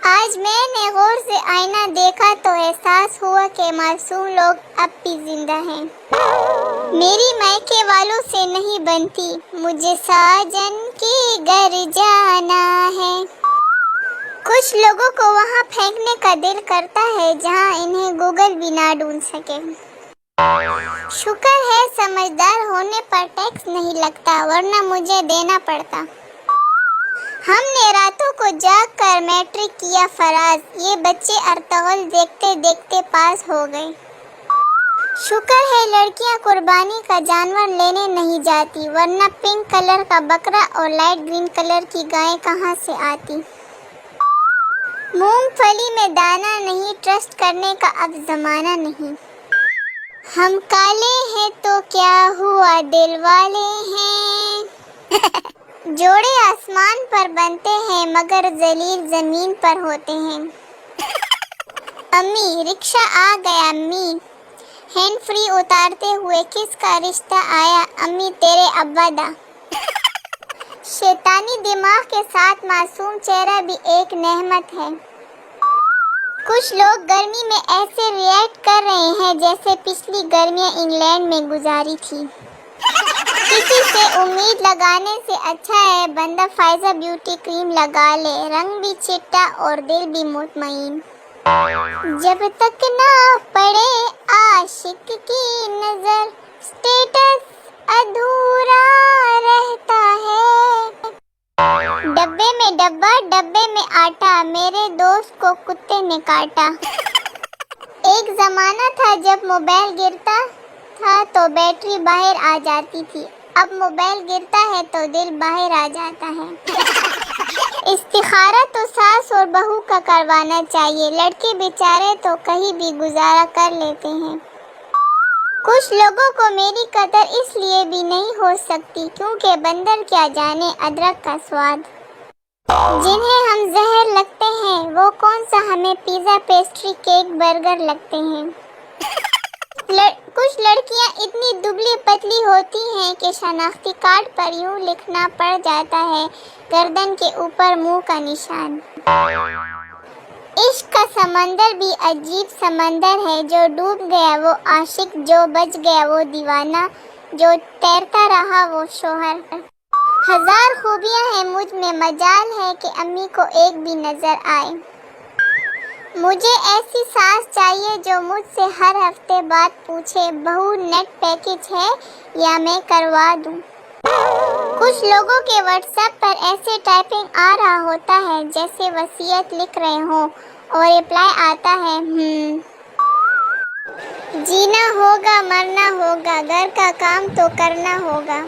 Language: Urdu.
آج میں نے غور سے آئینہ دیکھا تو احساس ہوا کہ معصوم لوگ اب بھی زندہ ہیں۔ میری مائکے والوں سے نہیں بنتی، مجھے ساجن کے گھر جانا ہے۔ کچھ لوگوں کو وہاں پھینکنے کا دل کرتا ہے جہاں انہیں گوگل بھی نہ ڈھونڈ سکے۔ شکر ہے سمجھدار ہونے پر ٹیکس نہیں لگتا، ورنہ مجھے دینا پڑتا۔ ہم نے راتوں کو جاگ کر میٹرک کیا فراز، یہ بچے ارطغرل دیکھتے دیکھتے پاس ہو گئے۔ شکر ہے لڑکیاں قربانی کا جانور لینے نہیں جاتی، ورنہ پنک کلر کا بکرا اور لائٹ گرین کلر کی گائے کہاں سے آتی۔ مونگ پھلی میں دانہ نہیں، ٹرسٹ کرنے کا اب زمانہ نہیں۔ ہم کالے ہیں تو کیا ہوا دل والے ہیں۔ جوڑے آسمان پر بنتے ہیں مگر ذلیل زمین پر ہوتے ہیں۔ امی رکشہ آ گیا، امی ہینڈ فری اتارتے ہوئے کس کا رشتہ آیا، امی تیرے ابا دا۔ شیطانی دماغ کے ساتھ معصوم چہرہ بھی ایک نعمت ہے۔ کچھ لوگ گرمی میں ایسے ریئیکٹ کر رہے ہیں جیسے پچھلی گرمیاں انگلینڈ میں گزاری تھی۔ کسی سے امید لگانے سے اچھا ہے بندہ فائزہ بیوٹی کریم لگا لے، رنگ بھی چٹا اور دل بھی مطمئن۔ جب تک نہ پڑے عاشق کی نظر، اسٹیٹس ادھورا رہتا ہے۔ ڈبے میں ڈبہ ڈبے میں آٹا، میرے دوست کو کتے نے کاٹا۔ ایک زمانہ تھا جب موبائل گرتا تھا تو بیٹری باہر آ جاتی تھی، اب موبائل گرتا ہے تو دل باہر آ جاتا ہے۔ استخارہ تو ساس اور بہو کا کروانا چاہیے، لڑکے بیچارے تو کہیں بھی گزارا کر لیتے ہیں۔ کچھ لوگوں کو میری قدر اس لیے بھی نہیں ہو سکتی کیونکہ بندر کیا جانے ادرک کا سواد۔ جنہیں ہم زہر لگتے ہیں وہ کون سا ہمیں پیزا، پیسٹری، کیک، برگر لگتے ہیں۔ کچھ لڑکیاں اتنی دبلی پتلی ہوتی ہیں کہ شناختی کارڈ پر یوں لکھنا پڑ جاتا ہے، گردن کے اوپر منہ کا نشان۔ عشق کا سمندر بھی عجیب سمندر ہے، جو ڈوب گیا وہ عاشق، جو بچ گیا وہ دیوانہ، جو تیرتا رہا وہ شوہر۔ ہزار خوبیاں ہیں مجھ میں، مجال ہے کہ امی کو ایک بھی نظر آئے۔ مجھے ایسی ساس چاہیے جو مجھ سے ہر ہفتے بات پوچھے، بہو نیٹ پیکج ہے یا میں کروا دوں۔ کچھ لوگوں کے واٹس ایپ پر ایسے ٹائپنگ آ رہا ہوتا ہے جیسے وصیت لکھ رہے ہوں اور رپلائی آتا ہے جینا ہوگا مرنا ہوگا، گھر کا کام تو کرنا ہوگا۔